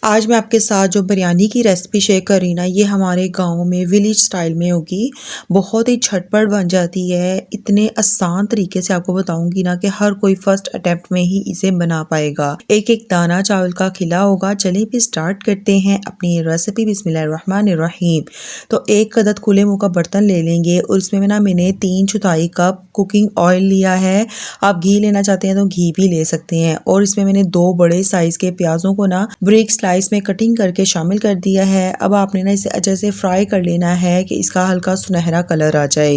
आज मैं आपके साथ जो बिरयानी की रेसिपी शेयर कर रही ना, ये हमारे गाँव में विलेज स्टाइल में होगी। बहुत ही झटपट बन जाती है। इतने आसान तरीके से आपको बताऊंगी ना कि हर कोई फर्स्ट अटेम्प्ट में ही इसे बना पाएगा। एक एक दाना चावल का खिला होगा। चलिए फिर स्टार्ट करते हैं अपनी रेसिपी। बिस्मिल्लाहिर्रहमानिर्रहीम। तो एक अदद खुले मुंह का बर्तन ले लेंगे और इसमें ना मैंने 3/4 कप कुकिंग ऑयल लिया है। आप घी लेना चाहते हैं तो घी भी ले सकते हैं। और इसमें मैंने 2 बड़े साइज के प्याजों को ना ब्रिक स्लाइस में कटिंग करके शामिल कर दिया है। अब आपने ना इसे अच्छे से फ्राई कर लेना है कि इसका हल्का सुनहरा कलर आ जाए।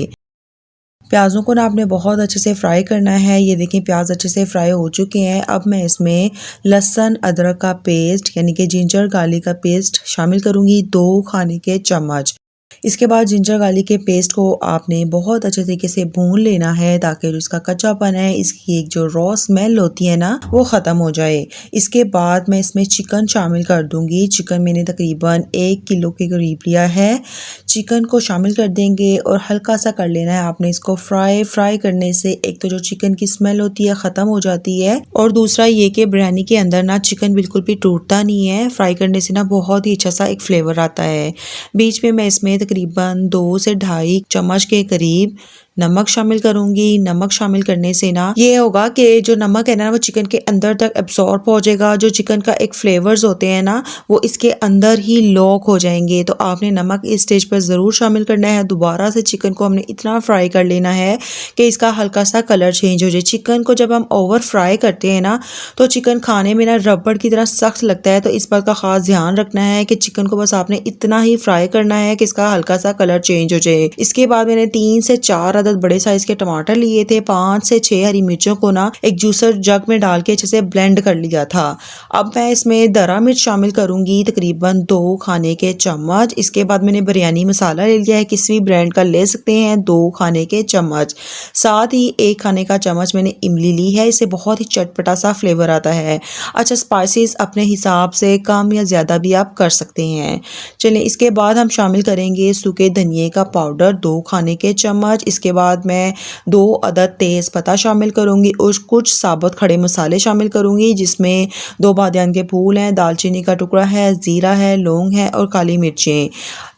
प्याज़ों को ना आपने बहुत अच्छे से फ्राई करना है। ये देखें प्याज अच्छे से फ्राई हो चुके हैं। अब मैं इसमें लहसुन अदरक का पेस्ट यानी कि जिंजर गार्लिक का पेस्ट शामिल करूँगी, 2 खाने के चम्मच। इसके बाद जिंजर गार्लिक के पेस्ट को आपने बहुत अच्छे तरीके से भून लेना है ताकि जो इसका कच्चापन है, इसकी एक जो रॉ स्मेल होती है ना, वो ख़त्म हो जाए। इसके बाद मैं इसमें चिकन शामिल कर दूंगी। चिकन मैंने तकरीबन 1 किलो के करीब लिया है। चिकन को शामिल कर देंगे और हल्का सा कर लेना है आपने इसको फ्राई करने से एक तो जो चिकन की स्मेल होती है ख़त्म हो जाती है, और दूसरा ये कि बिरयानी के अंदर ना चिकन बिल्कुल भी टूटता नहीं है। फ्राई करने से ना बहुत ही अच्छा सा एक फ्लेवर आता है। बीच में मैं इसमें तकरीबन 2 से 2.5 चम्मच के करीब नमक शामिल करूंगी। नमक शामिल करने से ना ये होगा कि जो नमक है ना वो चिकन के अंदर तक एब्सॉर्ब हो जाएगा। जो चिकन का एक फ्लेवर्स होते हैं ना वो इसके अंदर ही लॉक हो जाएंगे। तो आपने नमक इस स्टेज पर ज़रूर शामिल करना है। दोबारा से चिकन को हमने इतना फ्राई कर लेना है कि इसका हल्का सा कलर चेंज हो जाए। चिकन को जब हम ओवर फ्राई करते हैं ना तो चिकन खाने में ना रबड़ की तरह सख्त लगता है। तो इस बात का खास ध्यान रखना है कि चिकन को बस आपने इतना ही फ्राई करना है कि इसका हल्का सा कलर चेंज हो जाए। इसके बाद मैंने 3 से 4 बड़े साइज के टमाटर लिए थे। 5 से 6 हरी मिर्चों को ना एक जूसर जग में डाल के अच्छे से ब्लेंड कर लिया था। अब मैं इसमें दरा मिर्च शामिल करूंगी, तकरीबन 2 खाने के चम्मच। इसके बाद मैंने बिरयानी मसाला ले लिया है, किसी भी ब्रांड का ले सकते हैं, 2 खाने के चम्मच। साथ ही 1 खाने का चम्मच मैंने इमली ली है, इससे बहुत ही चटपटा सा फ्लेवर आता है। अच्छा, स्पाइसेस अपने हिसाब से कम या ज़्यादा भी आप कर सकते हैं। चलिए, इसके बाद हम शामिल करेंगे सूखे धनिए का पाउडर, 2 खाने के चम्मच। इसके बाद मैं 2 अदद तेज़ पत्ता शामिल करूंगी और कुछ साबुत खड़े मसाले शामिल करूंगी, जिसमें 2 बादियान के फूल हैं, दालचीनी का टुकड़ा है, ज़ीरा है, लौंग है और काली मिर्चें।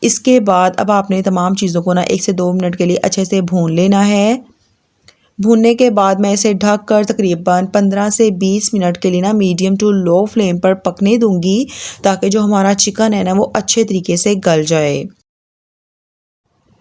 इसके बाद अब आपने तमाम चीज़ों को ना 1 से 2 मिनट के लिए अच्छे से भून लेना है। भूनने के बाद मैं इसे ढक कर तकरीबन 15 से 20 मिनट के लिए ना मीडियम टू लो फ्लेम पर पकने दूंगी ताकि जो हमारा चिकन है ना वो अच्छे तरीके से गल जाए।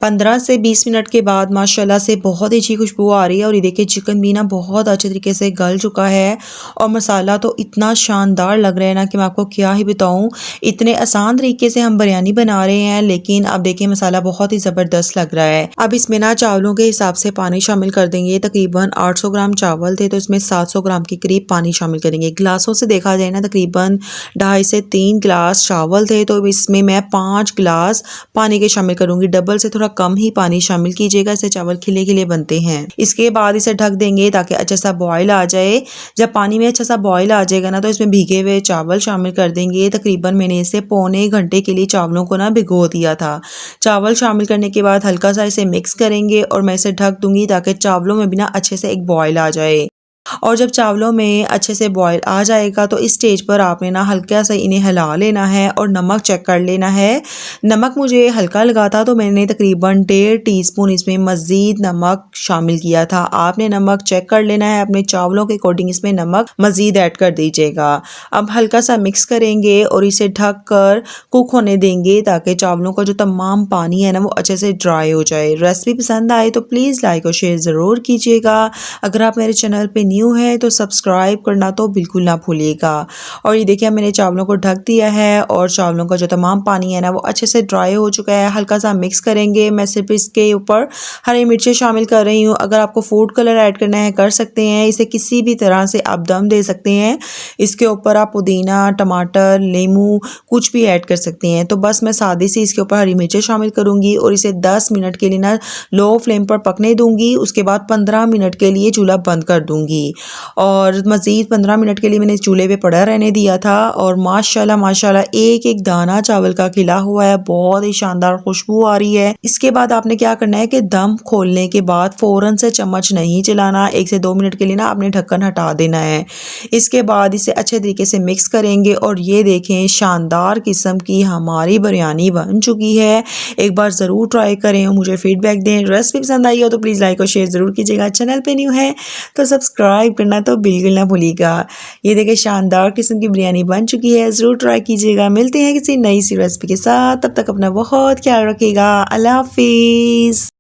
15 से 20 मिनट के बाद माशाल्लाह से बहुत ही अच्छी खुशबू आ रही है और ये देखिए चिकन भी ना बहुत अच्छे तरीके से गल चुका है और मसाला तो इतना शानदार लग रहा है ना कि मैं आपको क्या ही बताऊं। इतने आसान तरीके से हम बिरयानी बना रहे हैं, लेकिन अब देखिए मसाला बहुत ही ज़बरदस्त लग रहा है। अब इसमें ना चावलों के हिसाब से पानी शामिल कर देंगे। तकरीबन 800 ग्राम चावल थे तो इसमें 700 ग्राम के करीब पानी शामिल करेंगे। गिलासों से देखा जाए ना तकरीबन 2.5 से 3 गिलास चावल थे तो इसमें मैं 5 गिलास पानी के शामिल करूंगी। डबल से थोड़ा कम ही पानी शामिल कीजिएगा, इससे चावल खिले खिले बनते हैं। इसके बाद इसे ढक देंगे ताकि अच्छा सा बॉयल आ जाए। जब पानी में अच्छा सा बॉयल आ जाएगा ना तो इसमें भीगे हुए चावल शामिल कर देंगे। तकरीबन मैंने इसे पौने घंटे के लिए चावलों को ना भिगो दिया था। चावल शामिल करने के बाद हल्का सा इसे मिक्स करेंगे और मैं इसे ढक दूंगी ताकि चावलों में भी ना अच्छे से एक बॉयल आ जाए। और जब चावलों में अच्छे से बॉयल आ जाएगा तो इस स्टेज पर आपने ना हल्का सा इन्हें हिला लेना है और नमक चेक कर लेना है। नमक मुझे हल्का लगा था तो मैंने तकरीबन 1.5 टीस्पून इसमें मज़ीद नमक शामिल किया था। आपने नमक चेक कर लेना है, अपने चावलों के अकॉर्डिंग इसमें नमक मज़ीद ऐड कर दीजिएगा। अब हल्का सा मिक्स करेंगे और इसे ढक कर कुक होने देंगे ताकि चावलों का जो तमाम पानी है ना वो अच्छे से ड्राई हो जाए। रेसिपी पसंद आए तो प्लीज़ लाइक और शेयर ज़रूर कीजिएगा। अगर आप मेरे चैनल पे न्यू है तो सब्सक्राइब करना तो बिल्कुल ना भूलिएगा। और ये देखिए मैंने चावलों को ढक दिया है और चावलों का जो तमाम पानी है ना वो अच्छे से ड्राई हो चुका है। हल्का सा मिक्स करेंगे। मैं सिर्फ इसके ऊपर हरी मिर्चें शामिल कर रही हूँ। अगर आपको फूड कलर ऐड करना है कर सकते हैं। इसे किसी भी तरह से आप दम दे सकते हैं। इसके ऊपर आप पुदीना, टमाटर, नींबू कुछ भी ऐड कर सकते हैं। तो बस मैं सादी सी इसके ऊपर हरी मिर्चें शामिल करूँगी और इसे 10 मिनट के लिए ना लो फ्लेम पर पकने दूंगी। उसके बाद 15 मिनट के लिए चूल्हा बंद कर दूंगी। और मज़ीद 15 मिनट के लिए मैंने चूल्हे पे पड़ा रहने दिया था और माशाल्लाह माशाल्लाह एक एक दाना चावल का खिला हुआ है, बहुत ही शानदार खुशबू आ रही है। इसके बाद आपने क्या करना है कि दम खोलने के बाद फ़ौरन से चम्मच नहीं चलाना, 1 से 2 मिनट के लिए ना आपने ढक्कन हटा देना है। इसके बाद इसे अच्छे तरीके से मिक्स करेंगे और ये देखें शानदार किस्म की हमारी बिरयानी बन चुकी है। एक बार ज़रूर ट्राई करें और मुझे फीडबैक दें। रेसिपी पसंद आई हो तो प्लीज़ लाइक और शेयर ज़रूर कीजिएगा। चैनल पे न्यू है तो सब्सक्राइब करना तो बिल्कुल ना भूलिएगा। ये देखिए शानदार किस्म की बिरयानी बन चुकी है, ज़रूर ट्राई कीजिएगा। मिलते हैं किसी नई सी रेसिपी के साथ, तब तक अपना बहुत ख्याल रखिएगा। अल्लाह हाफिज़।